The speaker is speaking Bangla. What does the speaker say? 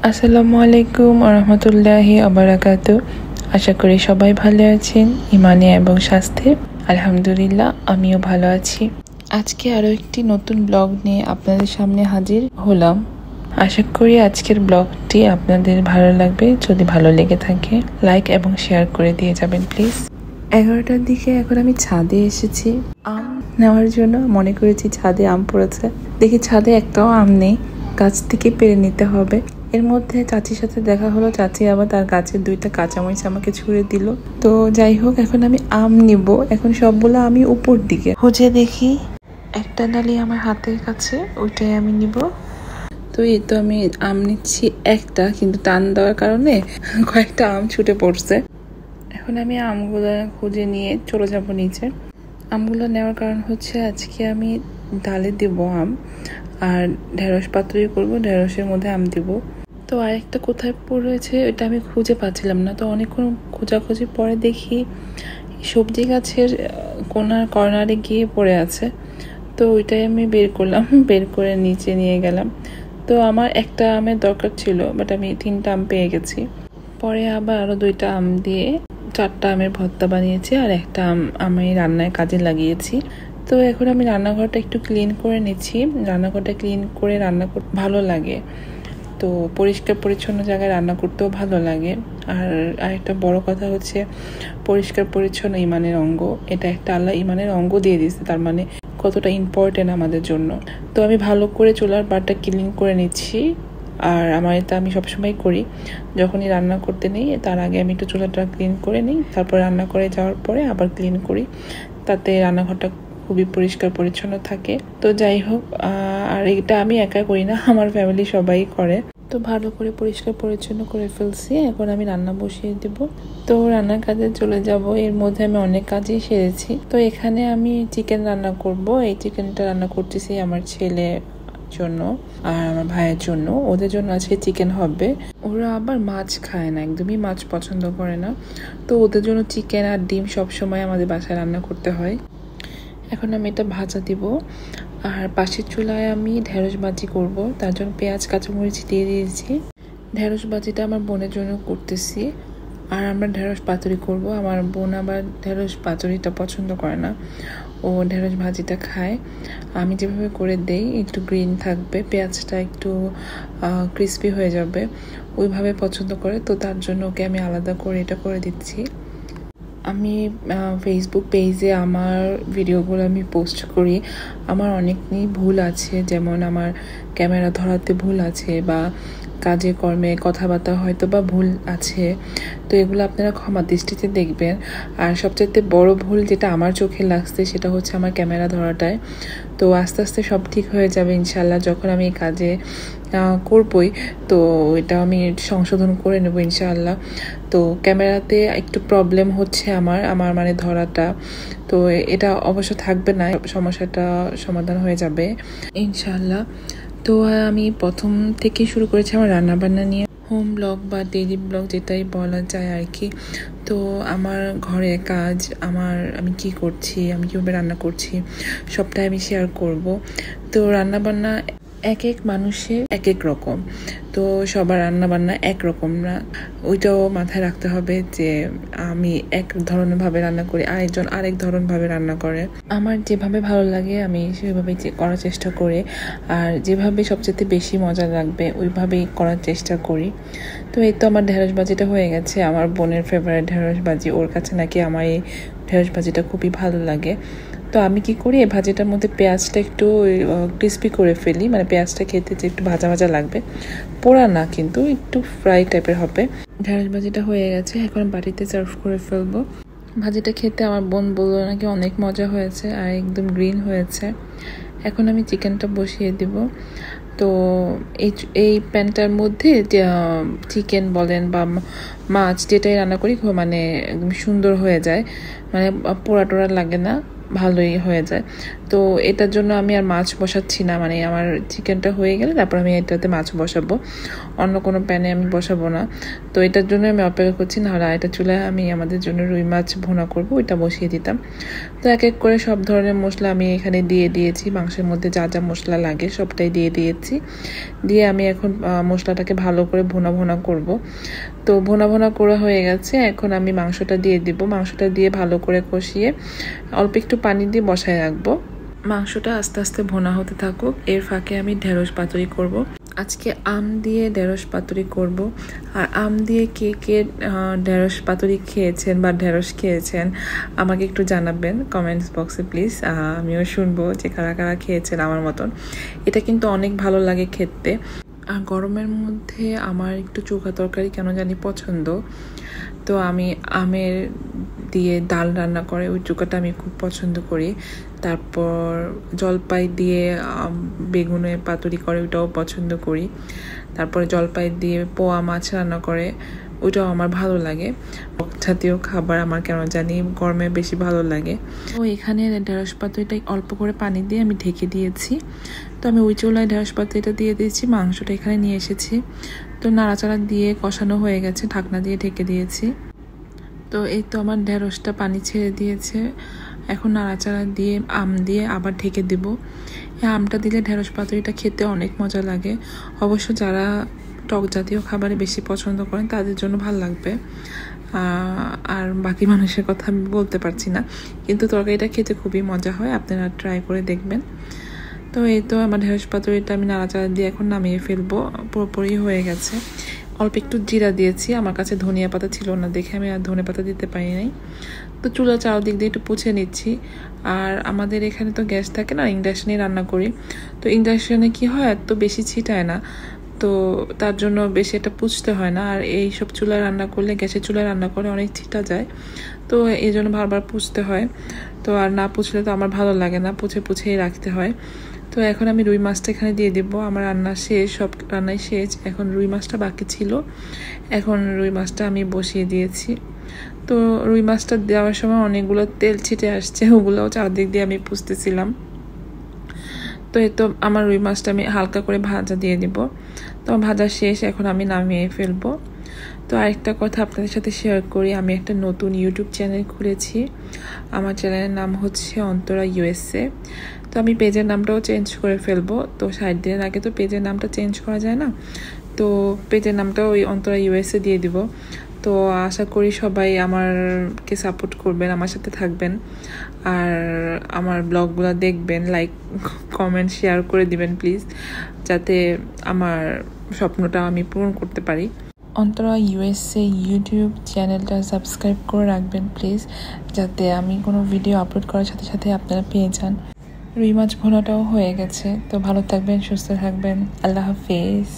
আসসালামু আলাইকুম ওয়া রাহমাতুল্লাহি ওয়া বারাকাতুহু। আশা করি সবাই ভালো আছেন ইমানে এবং স্বাস্থ্যে। আলহামদুলিল্লাহ আমিও ভালো আছি। আজকে আরও একটি নতুন ব্লগ নিয়ে আপনাদের সামনে হাজির হলাম। আশা করি আজকের ব্লগটি আপনাদের ভালো লাগবে। যদি ভালো লেগে থাকে লাইক এবং শেয়ার করে দিয়ে যাবেন প্লিজ। 11টার দিকে এখন আমি ছাদে এসেছি আম নেওয়ার জন্য। মনে করেছি ছাদে আম পড়েছে, দেখি ছাদে একটাও আম নেই, গাছ থেকে পেরে নিতে হবে। এর মধ্যে চাচির সাথে দেখা হলো, চাচি আবার তার গাছের 2টা কাঁচামরিচ আমাকে ছুঁড়ে দিল। তো যাই হোক, এখন আমি আম নিব। এখন সবগুলো আমি উপর দিকে খুঁজে দেখি একটা ডালি আমার হাতের কাছে, ওইটাই আমি নিব। তো এই তো আমি আম নিচ্ছি একটা, কিন্তু টান দেওয়ার কারণে কয়েকটা আম ছুটে পড়ছে। এখন আমি আমগুলো খুঁজে নিয়ে চলে যাব নিচে। আমগুলো নেওয়ার কারণ হচ্ছে আজকে আমি ডালে দেব আম, আর ঢেঁড়স পাতুরি করব, ঢেঁড়সের মধ্যে আম দিব। তো আরেকটা কোথায় পড়েছে ওইটা আমি খুঁজে পাচ্ছিলাম না। তো অনেকক্ষণ খোঁজাখুঁজি পরে দেখি সবজি গাছের কর্নারে গিয়ে পড়ে আছে। তো ওইটাই আমি বের করলাম, বের করে নিচে নিয়ে গেলাম। তো আমার একটা আমের দরকার ছিল, বাট আমি 3টা আম পেয়ে গেছি। পরে আবার আরও 2টা আম দিয়ে 4টা আমের ভর্তা বানিয়েছি, আর একটা আম আমি রান্নায় কাজে লাগিয়েছি। তো এখন আমি রান্নাঘরটা একটু ক্লিন করে নিচ্ছি। রান্নাঘরটা ক্লিন করে রান্না করতে ভালো লাগে, তো পরিষ্কার পরিচ্ছন্ন জায়গায় রান্না করতেও ভালো লাগে। আর আরেকটা বড় কথা হচ্ছে পরিষ্কার পরিচ্ছন্ন ইমানের অঙ্গ। এটা একটা আল্লাহ ইমানের অঙ্গ দিয়ে দিয়েছে, তার মানে কতটা ইম্পর্টেন্ট আমাদের জন্য। তো আমি ভালো করে চুলার পাড়টা ক্লিন করে নিচ্ছি। আর আমার এটা আমি সবসময় করি, যখনই রান্না করতে নেই তার আগে আমি একটু চুলাটা ক্লিন করে নিই, তারপর রান্না করে যাওয়ার পরে আবার ক্লিন করি, তাতে রান্নাঘরটা খুবই পরিষ্কার পরিচ্ছন্ন থাকে। তো যাই হোক, আর এটা আমি একা করি না, আমার ফ্যামিলি সবাই করে। তো ভালো করে পরিষ্কার পরিচ্ছন্ন করে ফেলছি, এখন আমি রান্না বসিয়ে দেব। তো রান্নার কাজে চলে যাব। এর মধ্যে আমি অনেক কাজই সেরেছি। তো এখানে আমি চিকেন রান্না করব। এই চিকেনটা রান্না করতেছি আমার ছেলে জন্য আর আমার ভাইয়ের জন্য। ওদের জন্য আজকে চিকেন হবে। ওরা আবার মাছ খায় না, একদমই মাছ পছন্দ করে না। তো ওদের জন্য চিকেন আর ডিম সবসময় আমাদের বাসায় রান্না করতে হয়। এখন আমি এটা ভাজা দিব, আর পাশের চুলায় আমি ঢেঁড়স ভাজি করব। তার জন্য পেঁয়াজ কাঁচামরিচ দিয়ে দিয়েছি। ঢেঁড়স ভাজিটা আমার বোনের জন্য করতেছি, আর আমরা ঢেঁড়স পাতুরি করব। আমার বোন আবার ঢেঁড়স পাতুরিটা পছন্দ করে না, ও ঢেঁড়স ভাজিটা খায়। আমি যেভাবে করে দেই একটু গ্রিন থাকবে, পেঁয়াজটা একটু ক্রিস্পি হয়ে যাবে, ওইভাবে পছন্দ করে। তো তার জন্য ওকে আমি আলাদা করে এটা করে দিচ্ছি। আমি ফেসবুক পেজে আমার ভিডিওগুলো আমি পোস্ট করি। আমার অনেকই ভুল আছে, যেমন আমার ক্যামেরা ধরাতে ভুল আছে, বা কাজে কর্মে কথাবার্তা হয়তো বা ভুল আছে। তো এগুলো আপনারা ক্ষমা দৃষ্টিতে দেখবেন। আর সবচাইতে বড় ভুল যেটা আমার চোখে লাগছে সেটা হচ্ছে আমার ক্যামেরা ধরাটায়। তো আস্তে আস্তে সব ঠিক হয়ে যাবে ইনশাল্লাহ, যখন আমি এই কাজে করবই। তো এটা আমি সংশোধন করে নেব ইনশাআল্লাহ। তো ক্যামেরাতে একটু প্রবলেম হচ্ছে আমার মানে ধরাটা, তো এটা অবশ্য থাকবে না, সমস্যাটা সমাধান হয়ে যাবে ইনশাআল্লাহ। তো আমি প্রথম থেকে শুরু করেছি আমার রান্নাবান্না নিয়ে, হোম ব্লগ বা ডেইলি ব্লগ যেটাই বলা যায় আর কি। তো আমার ঘরের কাজ, আমি কি করছি, আমি কীভাবে রান্না করছি, সবটাই আমি শেয়ার করব। তো রান্নাবান্না এক এক মানুষের এক এক রকম, তো সবার রান্নাবান্না এক রকম না, ওইটাও মাথায় রাখতে হবে যে আমি এক ধরনের ভাবে রান্না করি, আরেকজন আরেক ধরন ভাবে রান্না করে। আমার যেভাবে ভালো লাগে আমি সেভাবে করার চেষ্টা করি, আর যেভাবে সবচেয়ে বেশি মজা লাগবে ওইভাবেই করার চেষ্টা করি। তো এই তো আমার ঢেঁড়স ভাজিটা হয়ে গেছে। আমার বোনের ফেভারিট ঢেঁড়স ভাজি, ওর কাছে নাকি আমার এই ঢেঁড়স ভাজিটা খুবই ভালো লাগে। তো আমি কি করি, এই ভাজিটার মধ্যে পেঁয়াজটা একটু ক্রিস্পি করে ফেলি, মানে পেঁয়াজটা খেতে যে একটু ভাজা ভাজা লাগবে, পোড়া না কিন্তু একটু ফ্রাই টাইপের হবে। ঢেঁড়স ভাজিটা হয়ে গেছে, এখন বাটিতে সার্ভ করে ফেলবো। ভাজিটা খেতে আমার বোন বললো নাকি অনেক মজা হয়েছে আর একদম গ্রিন হয়েছে। এখন আমি চিকেনটা বসিয়ে দিব। তো এই প্যানটার মধ্যে চিকেন বলেন বা মাছ যেটাই রান্না করি মানে একদম সুন্দর হয়ে যায়, মানে পোড়া টোড়া লাগে না, ভালোই হয়ে যায়। তো এটার জন্য আমি আর মাছ বসাচ্ছি না, মানে আমার চিকেনটা হয়ে গেলে তারপর আমি এটাতে মাছ বসাবো, অন্য কোনো প্যানে আমি বসাবো না। তো এটার জন্য আমি অপেক্ষা করছি, নাহলে এটা চুলায় আমি আমাদের জন্য রুই মাছ ভুনা করব, ওইটা বসিয়ে দিতাম। তো এক এক করে সব ধরনের মশলা আমি এখানে দিয়ে দিয়েছি, মাংসের মধ্যে যা যা মশলা লাগে সবটাই দিয়ে দিয়েছি। দিয়ে আমি এখন মশলাটাকে ভালো করে ভুনা ভুনা করব। তো ভুনা ভুনা করা হয়ে গেছে, এখন আমি মাংসটা দিয়ে দিব। মাংসটা দিয়ে ভালো করে কষিয়ে অল্প একটু পানি দিয়ে বসায় রাখবো। মাংসটা আস্তে আস্তে ভুনা হতে থাকুক, এর ফাঁকে আমি ঢেঁড়স পাতুরি করব। আজকে আম দিয়ে ঢেঁড়স পাতুরি করব। আর আম দিয়ে কে কে ঢেঁড়স পাতুরি খেয়েছেন বা ঢেঁড়স খেয়েছেন আমাকে একটু জানাবেন কমেন্টস বক্সে প্লিজ। আমিও শুনবো যে কারা কারা খেয়েছেন আমার মতন। এটা কিন্তু অনেক ভালো লাগে খেতে। আর গরমের মধ্যে আমার একটু চোখা তরকারি কেন জানি পছন্দ, তো আমি আমের দিয়ে ডাল রান্না করে ওই চোখাটা আমি খুব পছন্দ করি। তারপর জলপাই দিয়ে বেগুনের পাতুরি করে ওইটাও পছন্দ করি। তারপরে জলপাই দিয়ে পোয়া মাছ রান্না করে ওইটাও আমার ভালো লাগে। জাতীয় খাবার আমার কেন জানি গরমে বেশি ভালো লাগে। তো এখানে ঢেঁড়স পাতুরিটা অল্প করে পানি দিয়ে আমি ঢেকে দিয়েছি। তো আমি ওই চুলায় ঢেঁড়স পাতুরিটা দিয়ে দিয়েছি, মাংসটা এখানে নিয়ে এসেছি। তো নাড়াচাড়া দিয়ে কষানো হয়ে গেছে, ঢাকনা দিয়ে ঢেকে দিয়েছি। তো এই তো আমার ঢেঁড়সটা পানি ছেড়ে দিয়েছে, এখন নাড়াচাড়া দিয়ে আম দিয়ে আবার ঢেকে দেব। এই আমটা দিলে ঢেঁড়স পাতুরিটা খেতে অনেক মজা লাগে। অবশ্য যারা টক জাতীয় খাবারে বেশি পছন্দ করেন তাদের জন্য ভালো লাগবে, আর বাকি মানুষের কথা আমি বলতে পারছি না, কিন্তু তরকারিটা খেতে খুবই মজা হয়, আপনারা ট্রাই করে দেখবেন। তো এই তো আমার ঢেঁড়স পাতুরিটা আমি নাড়াচাড়া দিয়ে এখন নামিয়ে ফেলবো, পুরোপুরি হয়ে গেছে। অল্প একটু জিরা দিয়েছি, আমার কাছে ধনিয়া পাতা ছিল না দেখে আমি আর ধনে পাতা দিতে পারি নাই। তো চুলা চারদিক দিয়ে একটু পুছে নিচ্ছি। আর আমাদের এখানে তো গ্যাস থাকে না, ইন্ডাকশানে রান্না করি। তো ইন্ডাকশানে কি হয়, এত বেশি ছিটায় না, তো তার জন্য বেশি এটা পুছতে হয় না। আর এই সব চুলায় রান্না করলে, গ্যাসের চুলায় রান্না করে অনেক ছিটা যায়, তো এই জন্য বারবার পুছতে হয়। তো আর না পুছলে তো আমার ভালো লাগে না, পুছে পুছেই রাখতে হয়। তো এখন আমি রুই মাছটা এখানে দিয়ে দেবো। আমার রান্না শেষ, সব রান্নাই শেষ, এখন রুই মাছটা বাকি ছিল, এখন রুই মাছটা আমি বসিয়ে দিয়েছি। তো রুই মাছটা দেওয়ার সময় অনেকগুলো তেল ছিটে আসছে, ওগুলোও চারদিক দিয়ে আমি পুষতেছিলাম। তো এই তো আমার রুই মাছটা আমি হালকা করে ভাজা দিয়ে দিব। তো ভাজা শেষ, এখন আমি নামিয়ে ফেলবো। তো আরেকটা কথা আপনাদের সাথে শেয়ার করি, আমি একটা নতুন ইউটিউব চ্যানেল খুলেছি। আমার চ্যানেলের নাম হচ্ছে অন্তরা ইউএসএ। তো আমি পেজের নামটাও চেঞ্জ করে ফেলবো। তো 60 দিনের আগে তো পেজের নামটা চেঞ্জ করা যায় না, তো পেজের নামটাও ওই অন্তরা ইউএসএ দিয়ে দিব। তো আশা করি সবাই আমারকে সাপোর্ট করবেন, আমার সাথে থাকবেন, আর আমার ব্লগগুলো দেখবেন, লাইক কমেন্ট শেয়ার করে দিবেন প্লিজ, যাতে আমার স্বপ্নটা আমি পূরণ করতে পারি। অন্তরা ইউএসএ ইউটিউব চ্যানেলটা সাবস্ক্রাইব করে রাখবেন প্লিজ, যাতে আমি কোনো ভিডিও আপলোড করার সাথে সাথে আপনারা পেয়ে যান। রুই মাছ ভুনাটাও হয়ে গেছে। তো ভালো থাকবেন, সুস্থ থাকবেন, আল্লাহ হাফেজ।